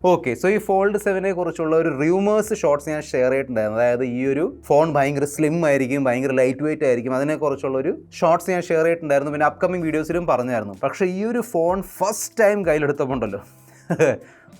Okay, so ഈ fold 7നെ കുറിച്ചുള്ള ഒരു റൂമേഴ്സ് ഷോർട്സ് ഞാൻ ഷെയർ ചെയ്തിട്ടുണ്ടായിരുന്നു. അതായത് ഈ ഒരു ഫോൺ ഭയങ്കര സ്ലിം ആയിരിക്കും, ഭയങ്കര ലൈറ്റ് വെയിറ്റ് ആയിരിക്കും, അതിനെക്കുറിച്ചുള്ള ഒരു ഷോർട്സ് ഞാൻ ഷെയർ ചെയ്തിട്ടുണ്ടായിരുന്നു. പിന്നെ അപ്കമിങ് വീഡിയോസിലും പറഞ്ഞായിരുന്നു. പക്ഷേ ഈ ഒരു ഫോൺ ഫസ്റ്റ് ടൈം കയ്യിലെടുത്തപ്പോണ്ടല്ലോ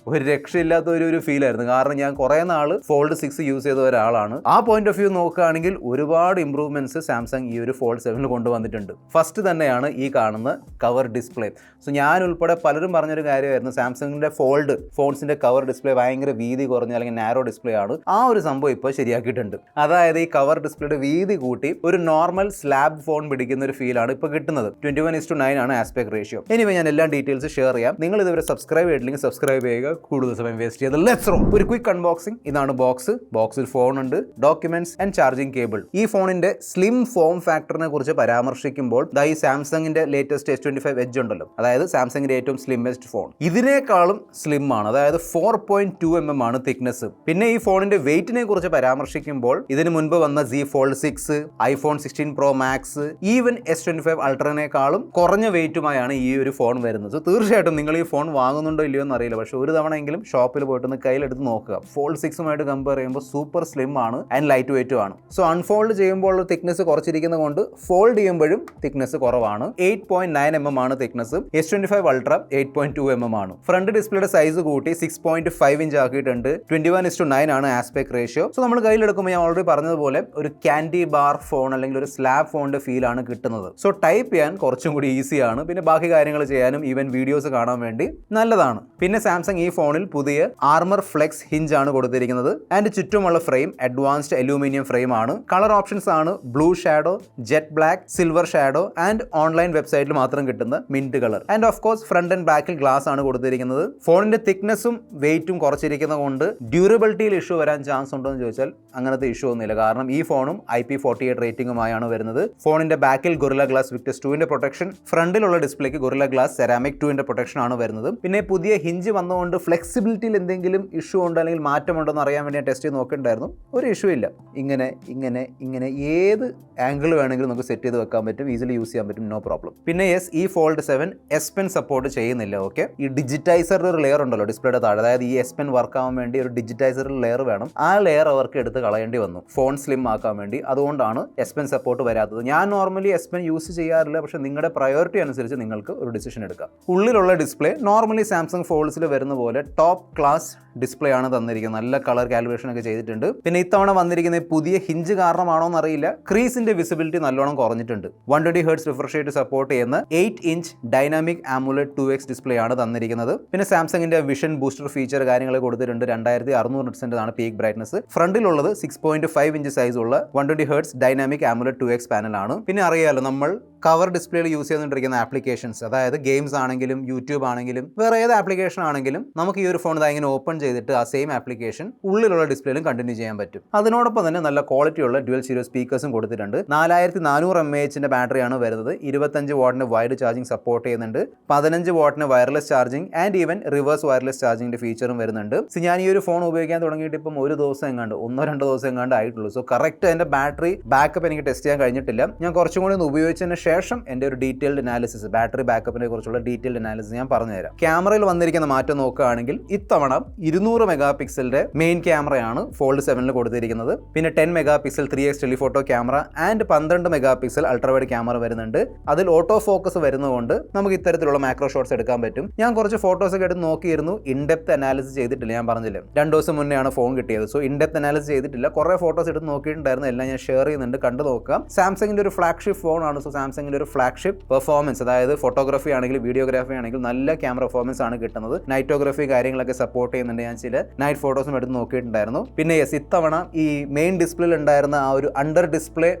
ഒരു രക്ഷയില്ലാത്ത ഒരു ഫീലായിരുന്നു. കാരണം ഞാൻ കുറേ നാൾ ഫോൾഡ് 6 യൂസ് ചെയ്ത ഒരാളാണ്. ആ പോയിന്റ് ഓഫ് വ്യൂ നോക്കുകയാണെങ്കിൽ ഒരുപാട് ഇമ്പ്രൂവ്മെന്റ്സ് സാംസങ് ഈ ഒരു ഫോൾഡ് 7 കൊണ്ടുവന്നിട്ടുണ്ട്. ഫസ്റ്റ് തന്നെയാണ് ഈ കാണുന്ന കവർ ഡിസ്പ്ലേ. സോ ഞാൻ ഉൾപ്പെടെ പലരും പറഞ്ഞൊരു കാര്യമായിരുന്നു, സാംസങ്ങിന്റെ ഫോൾഡ് ഫോൺസിന്റെ കവർ ഡിസ്പ്ലേ ഭയങ്കര വീതി കുറഞ്ഞ അല്ലെങ്കിൽ നാരോ ഡിസ്പ്ലേ ആണ്. ആ ഒരു സംഭവം ഇപ്പോൾ ശരിയാക്കിയിട്ടുണ്ട്. അതായത് ഈ കവർ ഡിസ്പ്ലേയുടെ വീതി കൂട്ടി ഒരു നോർമൽ സ്ലാബ് ഫോൺ പിടിക്കുന്ന ഒരു ഫീലാണ് ഇപ്പോൾ കിട്ടുന്നത്. 21:9 ആണ് ആസ്പെക്ട് റേഷ്യോ. എനിവേ ഞാൻ എല്ലാ ഡീറ്റെയിൽസ് ഷെയർ ചെയ്യാം. നിങ്ങൾ ഇതുവരെ സബ്സ്ക്രൈബ് ചെയ്തില്ലെങ്കിൽ സബ്സ്ക്രൈബ് ചെയ്യുക. കൂടുതൽ സമയം വേസ്റ്റ് ചെയ്ത് ലെറ്റ്സ് റോ. ഒരു ക്വിക്ക് അൺബോക്സിംഗ്. ഇതാണ് ബോക്സിൽ ഫോൺ ഉണ്ട്, ഡോക്യുമെന്റ്സ് ആൻഡ് ചാർജിംഗ് കേബിൾ. ഈ ഫോണിന്റെ സ്ലിം ഫോം ഫാക്ടറിനെ കുറിച്ച് പരാമർശിക്കുമ്പോൾ ഈ സാംസങ്ങിന്റെ ലേറ്റസ്റ്റ് S25 എഡ്ജ് ഉണ്ടല്ലോ, അതായത് സാംസങ്ങിന്റെ ഏറ്റവും സ്ലിമ്മസ്റ്റ് ഫോൺ, ഇതിനേക്കാളും സ്ലിം ആണ്. അതായത് 4.2 mm ആണ് തിക്നെസ്. പിന്നെ ഈ ഫോണിന്റെ വെയിറ്റിനെ കുറിച്ച് പരാമർശിക്കുമ്പോൾ ഇതിന് മുൻപ് വന്ന Z Fold 6, iPhone 16 Pro Max, even S25 Ultraനേക്കാളും കുറഞ്ഞ വെയിറ്റുമായാണ് ഈ ഒരു ഫോൺ വരുന്നത്. സോ തീർച്ചയായിട്ടും നിങ്ങൾ ഈ ഫോൺ വാങ്ങുന്നുണ്ടോ ഇല്ലയോ എന്ന് അറിയില്ല, പക്ഷേ ഒരു തവണയെങ്കിലും ഷോപ്പിൽ പോയിട്ടൊന്ന് കയ്യിലെടുത്ത് നോക്കുക. ഫോൾഡ് 6 കമ്പയർ ചെയ്യുമ്പോൾ സൂപ്പർ സ്ലിം ആണ് ആൻഡ് ലൈറ്റ് വെയിറ്റും ആണ്. സോ അൺഫോൾഡ് ചെയ്യുമ്പോൾ തിക്നെസ് കുറച്ചിരിക്കുന്നത് കൊണ്ട് ഫോൾഡ് ചെയ്യുമ്പോഴും തിക്നെസ് കുറവാണ്. 8.9 mm ആണ് തിക്നെസ്. S25 Ultra 8.2 mm ആണ്. ഫ്രണ്ട് ഡിസ്പ്ലേയുടെ സൈസ് കൂട്ടി 6.5 ഇഞ്ച് ആക്കിയിട്ടുണ്ട്. 21:9 ആണ് ആസ്പെക്ട് റേഷ്യോ. സോ നമ്മൾ കയ്യിലെടുക്കുമ്പോൾ ഞാൻ ഓൾറെഡി പറഞ്ഞതുപോലെ ഒരു ക്യാൻഡി ബാർ ഫോൺ അല്ലെങ്കിൽ ഒരു സ്ലാബ് ഫോണിന്റെ ഫീൽ ആണ് കിട്ടുന്നത്. സോ ടൈപ്പ് ചെയ്യാൻ കുറച്ചും കൂടി ഈസിയാണ്. പിന്നെ ബാക്കി കാര്യങ്ങൾ ചെയ്യാനും ഈവൻ വീഡിയോസ് കാണാൻ വേണ്ടി നല്ലതാണ്. പിന്നെ സാംസങ് ഈ ഫോണിൽ പുതിയ ആർമർ ഫ്ലെക്സ് ഹിഞ്ച് ആണ് കൊടുത്തിരിക്കുന്നത്. ആൻഡ് ചുറ്റുമുള്ള ഫ്രെയിം അഡ്വാൻസ്ഡ് അലൂമിനിയം ഫ്രെയിം ആണ്. കളർ ഓപ്ഷൻസ് ആണ് blue shadow, jet black, silver shadow and online വെബ്സൈറ്റിൽ മാത്രം കിട്ടുന്ന mint colour. And of course front and ബാക്കിൽ ഗ്ലാസ് ആണ് കൊടുത്തിരിക്കുന്നത്. ഫോണിന്റെ തിക്നെസ്സും വെയിറ്റും കുറച്ചിരിക്കുന്നത് കൊണ്ട് ഡ്യൂറബിലിറ്റിയിൽ ഇഷ്യൂ വരാൻ ചാൻസ് ഉണ്ടോ എന്ന് ചോദിച്ചാൽ അങ്ങനത്തെ ഇഷ്യൂ ഒന്നുമില്ല. കാരണം ഈ ഫോണും IP48 റേറ്റിംഗുമായാണ് വരുന്നത്. ഫോണിന്റെ ബാക്കിൽ ഗൊറില്ല ഗ്ലാസ് വിക്ടസ് 2ന്റെ പ്രൊട്ടക്ഷൻ, ഫ്രണ്ടിലുള്ള ഡിസ്പ്ലേക്ക് ഗൊറില്ല ഗ്ലാസ് സെറാമിക് 2ന്റെ പ്രൊട്ടക്ഷൻ ആണ് വരുന്നത്. പിന്നെ പുതിയ ഹിഞ്ച് വന്നുകൊണ്ട് ഫ്ലെക്സിബിലിറ്റിയിൽ എന്തെങ്കിലും ഇഷ്യൂ ഉണ്ടോ അല്ലെങ്കിൽ മാറ്റമുണ്ടോ എന്ന് അറിയാൻ വേണ്ടി ഞാൻ ടെസ്റ്റ് ചെയ്ത് നോക്കിയിട്ടുണ്ടായിരുന്നു. ഒരു ഇഷ്യൂ ഇല്ല. ഇങ്ങനെ ഏത് ആംഗിൾ വേണമെങ്കിലും നമുക്ക് സെറ്റ് ചെയ്ത് വെക്കാൻ പറ്റും, ഈസിലി യൂസ് ചെയ്യാൻ പറ്റും, നോ പ്രോബ്ലം. പിന്നെ ഈ ഫോൾഡ് 7 S Pen സപ്പോർട്ട് ചെയ്യുന്നില്ല. ഓക്കെ, ഈ ഡിജിറ്റൈസറിന്റെ ഒരു ലെയർ ഉണ്ടല്ലോ ഡിസ്പ്ലേയുടെ താഴെ, അതായത് ഈ S Pen വർക്ക് ആവാൻ വേണ്ടി ഒരു ഡിജിറ്റൈസർ ലെയർ വേണം. ആ ലെയർ അവർക്ക് എടുത്ത് കളയേണ്ടി വന്നു ഫോൺ സ്ലിം ആക്കാൻ വേണ്ടി. അതുകൊണ്ടാണ് S Pen സപ്പോർട്ട് വരാത്തത്. ഞാൻ നോർമലി S Pen യൂസ് ചെയ്യാറില്ല, പക്ഷേ നിങ്ങളുടെ പ്രയോറിറ്റി അനുസരിച്ച് നിങ്ങൾക്ക് ഒരു ഡിസിഷൻ എടുക്കാം. ഉള്ളിലുള്ള ഡിസ്പ്ലേ നോർമലി സാംസങ് ഫോൾഡ്സിൽ വരുന്ന പോലെ ടോപ്പ് ക്ലാസ് ഡിസ്പ്ലേ ആണ് തന്നിരിക്കുന്നത്. നല്ല കളർ കാലിബ്രേഷൻ ഒക്കെ ചെയ്തിട്ടുണ്ട്. പിന്നെ ഇത്തവണ വന്നിരിക്കുന്ന പുതിയ ഹിഞ്ച് കാരണമാണോ എന്നറിയില്ല, ക്രീസിന്റെ വിസിബിലിറ്റി നല്ലോണം കുറഞ്ഞിട്ടുണ്ട്. 120 Hz റിഫ്രഷ് റേറ്റ് സപ്പോർട്ട് ചെയ്യുന്ന 8 inch dynamic AMOLED 2X display ആണ് തന്നിരിക്കുന്നത്. പിന്നെ സാംസങ്ങിന്റെ വിഷൻ ബൂസ്റ്റർ ഫീച്ചർ കാര്യങ്ങൾ കൊടുത്തിട്ടുണ്ട്. 2600 nits ആണ് പീക്ക് ബ്രൈറ്റ്നസ്. ഫ്രണ്ടിലുള്ളത് 6.5 ഇഞ്ച് സൈസ് ഉള്ള 120 Hz ഡൈനാമിക് AMOLED 2X പാനലാണ്. പിന്നെ അറിയാലോ, നമ്മൾ കവർ ഡിസ്പ്ലേയിൽ യൂസ് ചെയ്തുകൊണ്ടിരിക്കുന്ന ആപ്ലിക്കേഷൻസ്, അതായത് ഗെയിംസ് ആണെങ്കിലും യൂട്യൂബ് ആണെങ്കിലും വേറെ ഏത് ആപ്ലിക്കേഷൻ ആണെങ്കിലും നമുക്ക് ഈ ഒരു ഫോൺ ഇങ്ങനെ ഓപ്പൺ ചെയ്തിട്ട് ആ സെയിം ആപ്ലിക്കേഷൻ ഉള്ളിലുള്ള ഡിസ്പ്ലേയിലും കണ്ടിന്യൂ ചെയ്യാൻ പറ്റും. അതിനോടൊപ്പം തന്നെ നല്ല ക്വാളിറ്റിയുള്ള ഡ്യുവൽ സ്റ്റീരിയോ സ്പീക്കേഴ്സും കൊടുത്തിട്ടുണ്ട്. 4400 mAh ബാറ്ററിയാണ് വരുന്നത്. 25 വാട്ടിന് വൈഡ് ചാർജിങ് സപ്പോർട്ട് ചെയ്യുന്നുണ്ട്. 15 വാട്ടിന് wireless charging and even reverse wireless ചാർജിങ്ങിന്റെ ഫീച്ചറും വരുന്നുണ്ട്. ഞാൻ ഈ ഒരു ഫോൺ ഉപയോഗിക്കാൻ തുടങ്ങിയിട്ട് ഇപ്പം ഒരു ദിവസം എങ്ങാണ്ട് 1-2 ദിവസം എങ്ങാണ്ട് ആയിട്ടുള്ളൂ. സോ കറക്റ്റ് അതിന്റെ ബാറ്ററി ബാക്കപ്പ് എനിക്ക് ടെസ്റ്റ് ചെയ്യാൻ കഴിഞ്ഞിട്ടില്ല. ഞാൻ കുറച്ചും കൂടി ഒന്ന് ഉപയോഗിച്ചതിന് ശേഷം എൻ്റെ ഒരു ഡീറ്റെയിൽഡ് അനാലിസിസ്, ബാറ്ററി ബാക്കപ്പിനെ കുറിച്ചുള്ള ഡീറ്റെയിൽഡ് അനാലിസിസ് ഞാൻ പറഞ്ഞുതരാം. ക്യാമറയിൽ വന്നിരിക്കുന്ന മാറ്റം നോക്കുകയാണെങ്കിൽ ഇത്തവണ 200 മെഗാപിക്സലിന്റെ മെയിൻ ക്യാമറയാണ് ഫോൾഡ് 7 കൊടുത്തിരിക്കുന്നത്. പിന്നെ 10 megapixel 3x telephoto camera and 12 megapixel ultrawide camera വരുന്നുണ്ട്. അതിൽ ഓട്ടോ ഫോക്കസ് വരുന്നതുകൊണ്ട് നമുക്ക് ഇത്തരത്തിലുള്ള മാക്രോ ഷോട്ട്സ് എടുക്കാൻ പറ്റും. ഞാൻ കുറച്ച് ഫോട്ടോസ് ഒക്കെ എടുത്ത് നോക്കിയിരുന്നു. ഇൻഡെപ്ത് അനാലിസിസ് ചെയ്തിട്ടില്ല. ഞാൻ പറഞ്ഞില്ല 2 ദിവസം മുന്നെയാണ് ഫോൺ കിട്ടിയത്. സോ ഇൻഡെപ്ത് അനാലിസിസ് ചെയ്തിട്ടില്ല. കുറേ ഫോട്ടോസ് എടുത്ത് നോക്കിയിട്ടുണ്ടായിരുന്നു. എല്ലാം ഞാൻ ഷെയർ ചെയ്യുന്നുണ്ട്, കണ്ടു നോക്കാം. സാംസങ്ങിന്റെ ഒരു ഫ്ലാഗ്ഷിപ്പ് ഫോൺ ആണ്. സോ സാംസങ്ങിന്റെ ഒരു ഫ്ലാഗ്ഷിപ്പ് പെർഫോമൻസ്, അതായത് ഫോട്ടോഗ്രാഫി ആണെങ്കിലും വീഡിയോഗ്രാഫി ആണെങ്കിലും നല്ല ക്യാമറ പെർഫോമൻസ് ആണ് കിട്ടുന്നത്. നൈറ്റോഗ്രാഫി കാര്യങ്ങളൊക്കെ സപ്പോർട്ട് ചെയ്യുന്നുണ്ട്. ഞാൻ ചില നൈറ്റ് ഫോട്ടോസും എടുത്ത് നോക്കിയിട്ടുണ്ടായിരുന്നു. പിന്നെ ഇത്തവണ ഈ മെയിൻ ഡിസ്പ്ലേയിൽ ഉണ്ടായിരുന്ന ആ ഒരു അണ്ടർ ഡിസ്പ്ലേ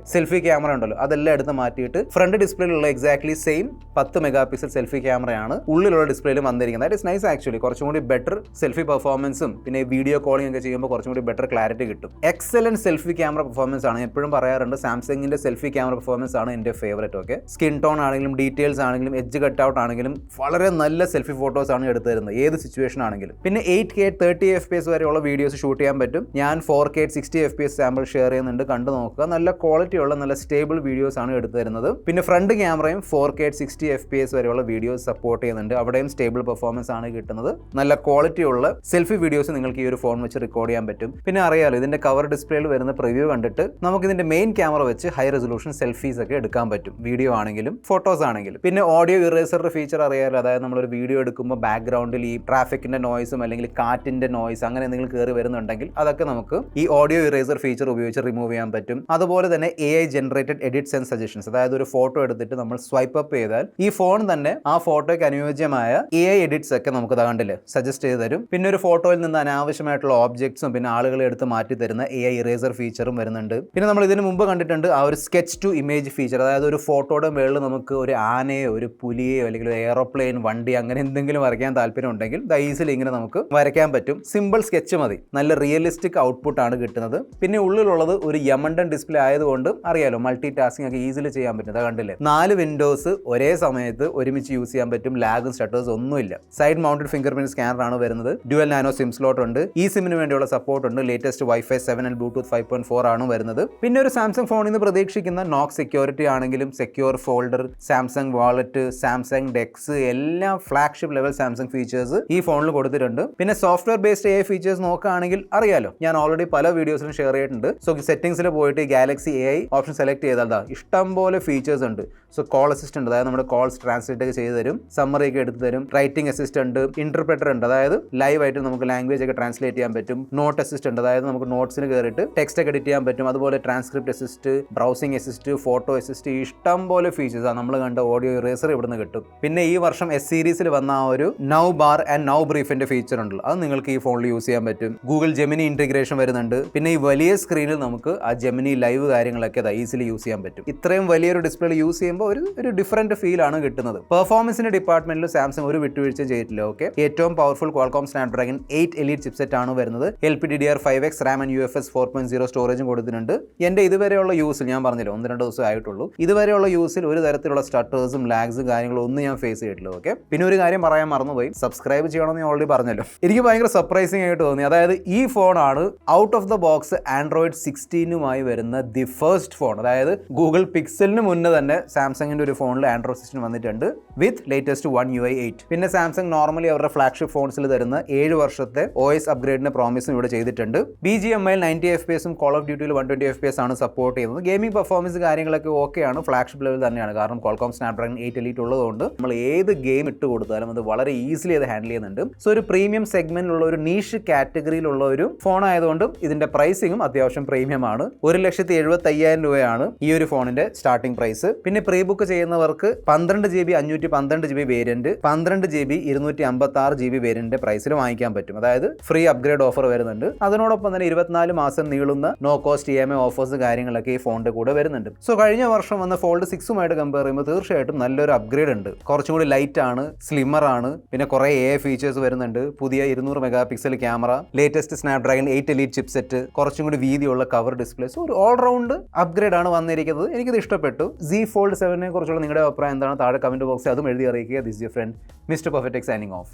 സെൽഫി ക്യാമറ ഉണ്ടല്ലോ, അതെല്ലാം എടുത്ത് മാറ്റിയിട്ട് ഫ്രണ്ട് ഡിസ്പ്ലേയിലുള്ള എക്സാക്ട്ലി സെയിം 10 മെഗാപിക്സൽ സെൽഫി ക്യാമറയാണ് ഉള്ളിലുള്ള ഡിസ്പ്ലേയിലും വന്നിരിക്കുന്നത്. That is nice actually. കുറച്ചും കൂടി ബെറ്റർ സെൽഫി പെർഫോമൻസും പിന്നെ വീഡിയോ കോളിംഗ് ഒക്കെ ചെയ്യുമ്പോൾ കുറച്ചും കൂടി ബെറ്റർ ക്ലാരിറ്റി കിട്ടും. എക്സലന്റ് സെൽഫി ക്യാമറ പെർഫോമൻസ് ആണ്. എപ്പോഴും പറയാറുണ്ട് സാംസങ്ങിന്റെ സെൽഫി ക്യാമറ പെർഫോമൻസ് ആണ് എൻ്റെ ഫേവറേറ്റ്. ഓക്കെ, സ്കിൻ ടോൺ ആണെങ്കിലും ഡീറ്റെയിൽസ് ആണെങ്കിലും എഡ്ജ് കട്ട് ഔട്ട് ആണെങ്കിലും വളരെ നല്ല സെൽഫി ഫോട്ടോസ് ആണ് എടുത്തു തരുന്നത്. ഏത് സിറ്റുവേഷൻ ആണെങ്കിലും. പിന്നെ 8K 30 FPS വരെയുള്ള വീഡിയോസ് ഷൂട്ട് ചെയ്യാൻ പറ്റും. ഞാൻ 4K 60 FPS സാമ്പിൾ ഷെയർ ചെയ്യുന്നുണ്ട്, കണ്ടു നോക്കുക. നല്ല ക്വാളിറ്റിയുള്ള നല്ല സ്റ്റേബിൾ വീഡിയോസ് ആണ് എടുത്തു തരുന്നത്. പിന്നെ ഫ്രണ്ട് ക്യാമറയും 4K 60 FPS വരെയുള്ള വീഡിയോസ് സപ്പോർട്ട് ചെയ്യുന്നുണ്ട്. അവിടെയും സ്റ്റേബിൾ പെർഫോമൻസ് ആണ് കിട്ടുന്നത്. നല്ല ക്വാളിറ്റിയുള്ള സെൽഫി വീഡിയോസ് നിങ്ങൾക്ക് ഈ ഒരു ഫോൺ വെച്ച് റെക്കോർഡ് ചെയ്യാൻ പറ്റും. പിന്നെ അറിയാലോ, ഇതിന്റെ കവർ ഡിസ്പ്ലേയിൽ വരുന്ന പ്രിവ്യൂ കണ്ടിട്ട് നമുക്ക് ഇതിന്റെ മെയിൻ ക്യാമറ വെച്ച് ഹൈ റെസൊല്യൂഷൻ സെൽഫീസ് ഒക്കെ എടുക്കാൻ പറ്റും, വീഡിയോ ആണെങ്കിലും ഫോട്ടോസ് ആണെങ്കിലും. പിന്നെ ഓഡിയോ ഇറേസറിന്റെ ഫീച്ചർ അറിയാലോ, അതായത് നമ്മളൊരു വീഡിയോ എടുക്കുമ്പോൾ ബാക്ക്ഗ്രൗണ്ടിൽ ഈ ട്രാഫിക്കിന്റെ നോയ്സും അല്ലെങ്കിൽ കാറ്റിന്റെ നോയ്സ് അങ്ങനെ എന്തെങ്കിലും കയറി വരുന്നുണ്ടെങ്കിൽ അതൊക്കെ നമുക്ക് ഈ ഓഡിയോ ഇറേസർ ഫീച്ചർ ഉപയോഗിച്ച് റിമൂവ് ചെയ്യാൻ പറ്റും. അതുപോലെ തന്നെ AI generated edits and suggestions, അതായത് ഒരു ഫോട്ടോ എടുത്തിട്ട് നമ്മൾ സ്വൈപ്പ് അപ്പ് ചെയ്താൽ ഈ ഫോൺ തന്നെ ആ ഫോട്ടോയ്ക്ക് അനുയോജ്യമായ AI എഡിറ്റ്സ് ഒക്കെ നമുക്ക് കണ്ടില്ലേ സജസ്റ്റ് ചെയ്ത് തരും. പിന്നെ ഒരു ഫോട്ടോയിൽ നിന്ന് അനാവശ്യമായിട്ടുള്ള ഓബ്ജക്ട്സും പിന്നെ ആളുകളെ എടുത്ത് മാറ്റി തരുന്ന AI ഇറേസർ ഫീച്ചറും വരുന്നുണ്ട്. പിന്നെ നമ്മൾ ഇതിന് മുമ്പ് കണ്ടിട്ടുണ്ട് ആ ഒരു സ്കെച്ച് ടു ഇമേജ് ഫീച്ചർ, അതായത് ഒരു ഫോട്ടോയുടെ മുകളിൽ നമുക്ക് ഒരു ആനയോ ഒരു പുലിയോ അല്ലെങ്കിൽ ഒരു എയറോപ്ലെയിൻ വണ്ടി അങ്ങനെ എന്തെങ്കിലും വരയ്ക്കാൻ താല്പര്യം ഉണ്ടെങ്കിൽ ഈസിലി ഇങ്ങനെ നമുക്ക് വരയ്ക്കാൻ പറ്റും. സിമ്പിൾ സ്കെച്ച് മതി, നല്ല റിയലിസ്റ്റിക് ഔട്ട്പുട്ട് ആണ് കിട്ടുന്നത്. പിന്നെ ഉള്ളിലുള്ളത് ഒരു യമണ്ടൻ ഡിസ്പ്ലേ ആയതുകൊണ്ട് അറിയാലോ മൾട്ടി ടാസ്കിംഗ് ഒക്കെ ഈസിലി ചെയ്യാൻ പറ്റും. അത് കണ്ടില്ലേ, 4 വിൻഡോസ് ഒരേ സമയത്ത് ഒരുമിച്ച് യൂസ് ചെയ്യാൻ പറ്റും. ലാഗും സ്റ്റട്ടേഴ്സ് ഒന്നുമില്ല. Side mounted finger print scanner ആണ് വരുന്നത്. ഡ്യുവൽ നാനോ സിം സ്ലോട്ട് ഉണ്ട്. ഈ സിമ്മിന് വേണ്ടിയുള്ള സപ്പോർട്ട് ഉണ്ട്. ലേറ്റസ്റ്റ് Wi-Fi 7 ആൻഡ് ബ്ലൂടൂത്ത് 5.4 ആണ് വരുന്നത്. പിന്നെ ഒരു സാംസങ് ഫോണിൽ നിന്ന് പ്രതീക്ഷിക്കുന്ന നോക്ക് സെക്യൂരിറ്റി ആണെങ്കിലും secure folder, Samsung wallet, Samsung dex എല്ലാം ഫ്ലാഗ്ഷിപ്പ് ലെവൽ സാംസങ് ഫീച്ചേഴ്സ് ഈ ഫോണിൽ കൊടുത്തിട്ടുണ്ട്. പിന്നെ സോഫ്റ്റ്വെയർ ബേസ്ഡ് AI ഫീച്ചേഴ്സ് നോക്കുകയാണെങ്കിൽ അറിയാലോ, ഞാൻ ഓൾറെഡി പല വീഡിയോസിലും ഷെയർ ചെയ്തിട്ടുണ്ട്. സോ സെറ്റിംഗ്സിൽ പോയിട്ട് ഗാലക്സി AI ഓപ്ഷൻ സെലക്ട് ചെയ്താൽ ഇഷ്ടം പോലെ ഫീച്ചേഴ്സ് ഉണ്ട്. സോ കോൾ അസിസ്റ്റന്റ്, അതായത് നമ്മുടെ കോൾസ് ട്രാൻസ്ലേറ്റ് ഒക്കെ ചെയ്ത് തരും, സമ്മറി ഒക്കെ എടുത്ത് തരും. റൈറ്റിംഗ് അസിസ്റ്റന്റ്, ഇന്റർപ്രറ്റർ ഉണ്ട്, അതായത് ലൈവ് ആയിട്ട് നമുക്ക് ലാംഗ്വേജ് ഒക്കെ ട്രാൻസ്ലേറ്റ് ചെയ്യാൻ പറ്റും. നോട്ട് അസിസ്റ്റന്റ്, അതായത് നമുക്ക് നോട്ട്സിന് കയറിയിട്ട് ടെക്സ്റ്റ് ഒക്കെ എഡിറ്റ് ചെയ്യാൻ പറ്റും. അതുപോലെ transcript assist, browsing assist, photo assist, ഇഷ്ടം പോലെ ഫീച്ചേഴ്സ് നമ്മൾ കണ്ട ഓഡിയോ ഇറേസർ ഇവിടുന്ന് കിട്ടും. പിന്നെ ഈ വർഷം S സീരീസിൽ വന്ന ആ ഒരു നൗ ബാർ ആൻഡ് നൗ ബ്രീഫിന്റെ ഫീച്ചർ ഉണ്ടല്ലോ, അത് നിങ്ങൾക്ക് ഈ ഫോണിൽ യൂസ് ചെയ്യാൻ പറ്റും. ഗൂഗിൾ ജെമിനി ഇന്റഗ്രേഷൻ വരുന്നുണ്ട്. പിന്നെ ഈ വലിയ സ്ക്രീനിൽ നമുക്ക് ആ ജെമിനി ലൈവ് കാര്യങ്ങളൊക്കെ ഈസിലി യൂസ് ചെയ്യാൻ പറ്റും. ഇത്രയും വലിയൊരു ഡിസ്പ്ലേ യൂസ് ചെയ്യുമ്പോൾ ഒരു ഡിഫറെന്റ് ഫീൽ ആണ് കിട്ടുന്നത്. പെർഫോമൻസിന്റെ ഡിപ്പാർട്ട്മെന്റിൽ സാംസങ് ഒരു വിട്ടുവീഴ്ച ചെയ്തിട്ടില്ല. ഓക്കെ, ഏറ്റവും powerful Qualcomm Snapdragon 8 Elite chipset ആണ് വരുന്നത്. LPDDR5X RAM ആൻഡ് UFS 4.0 സ്റ്റോറേജും കൊടുത്തിട്ടുണ്ട്. എന്റെ ഇതുവരെയുള്ള യൂസിൽ ഞാൻ പറഞ്ഞില്ല, 1-2 ദിവസം ആയിട്ടുള്ളൂ. ഇതുവരെയുള്ള യൂസിൽ ഒരു തരത്തിലുള്ള സ്റ്റട്ടേഴ്സും ലാഗ്സും കാര്യങ്ങളും ഒന്നും ഞാൻ ഫേസ് ചെയ്തിട്ടില്ല. ഓക്കെ, പിന്നെ ഒരു കാര്യം പറയാൻ മറന്നുപോയി, സബ്സ്ക്രൈബ് ചെയ്യണമെന്ന് ഞാൻ ഓൾറെഡി പറഞ്ഞല്ലോ. എനിക്ക് ഭയങ്കര സർപ്രൈസിംഗ് ആയിട്ട് തോന്നി. അതായത് ഈ ഫോണാണ് out of the box Android 16 വരുന്ന ദി ഫസ്റ്റ് ഫോൺ. അതായത് ഗൂഗിൾ പിക്സലിന് മുന്നേ തന്നെ സാംസങ്ങിന്റെ ഒരു ഫോണിൽ Android 16 വന്നിട്ടുണ്ട് വിത്ത് ലേറ്റസ്റ്റ് One UI 8. പിന്നെ സാംസങ് നോർമലി അവരുടെ ഫ്ലാഗ്ഷിപ്പ് ഫോൺസിൽ തരുന്ന 7 വർഷത്തെ OS അപ്ഗ്രേഡിന്റെ പ്രോമിസും ഇവിടെ ചെയ്തിട്ടുണ്ട്. BGMI 90 FPS കോൾ ഓഫ് ഡ്യൂട്ടിയിൽ 120 FPS ആണ് സപ്പോർട്ട് ചെയ്യുന്നത്. ഗെയിമിംഗ് പെർഫോമൻസ് കാര്യങ്ങളൊക്കെ ഓക്കെയാണ്, ഫ്ലാഗ്ഷിപ്പ് ലെവൽ തന്നെയാണ്. കാരണം Qualcomm Snapdragon 8 Elite ഉള്ളതുകൊണ്ട് നമ്മൾ ഏത് ഗെയിം ഇട്ട് കൊടുത്താലും അത് വളരെ ഈസിലി അത് ഹാൻഡിൽ ചെയ്യുന്നുണ്ട്. സോ ഒരു പ്രീമിയം സെഗ്മെന്റിലുള്ള ഒരു നീഷ് കാറ്റഗറിയിലുള്ള ഒരു ഫോൺ ആയതുകൊണ്ട് ഇതിന്റെ പ്രൈസിങ്ങും അത്യാവശ്യം പ്രീമിയം ആണ്. 1,75,000 രൂപയാണ് ഈ ഒരു ഫോണിന്റെ സ്റ്റാർട്ടിംഗ് പ്രൈസ്. പിന്നെ പ്രീ ബുക്ക് ചെയ്യുന്നവർക്ക് 12GB 512GB variant, 12GB 256GB variant പ്രൈസിൽ വാങ്ങിക്കാൻ പറ്റും. അതായത് ഫ്രീ അപ്ഗ്രേഡ് ഓഫർ വരുന്നുണ്ട്. അതിനോടൊപ്പം തന്നെ 24 മാസം നീളുന്ന നോ കോസ്റ്റ് EMI ഓഫേഴ്സ് കാര്യങ്ങളൊക്കെ ഈ ഫോണിന്റെ കൂടെ വരുന്നുണ്ട്. സോ കഴിഞ്ഞ വർഷം വന്ന ഫോൾഡ് 6 കമ്പയർ ചെയ്യുമ്പോൾ തീർച്ചയായിട്ടും നല്ലൊരു അപ്ഗ്രേഡ് ഉണ്ട്. കുറച്ചും കൂടി ലൈറ്റ് ആണ്, സ്ലിമ്മർ ആണ്. പിന്നെ കുറെ AI ഫീച്ചേഴ്സ് വരുന്നുണ്ട്. പുതിയ 200 megapixel camera, latest Snapdragon 8 Elite chipset, കുറച്ചും കൂടി വീതിയുള്ള കവർ ഡിസ്പ്ലേ. സോ ഒരു ഓൾറൗണ്ട് അപ്ഗ്രേഡ് ആണ് വന്നിരിക്കുന്നത്. എനിക്കിത് ഇഷ്ടപ്പെട്ടു. Z Fold 7 കുറിച്ചുള്ള നിങ്ങളുടെ അഭിപ്രായം എന്താണ്? താഴെ കമന്റ് ബോക്സിൽ അതും എഴുതി അറിയിക്കുക. This your friend mister perfect signing off.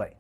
By.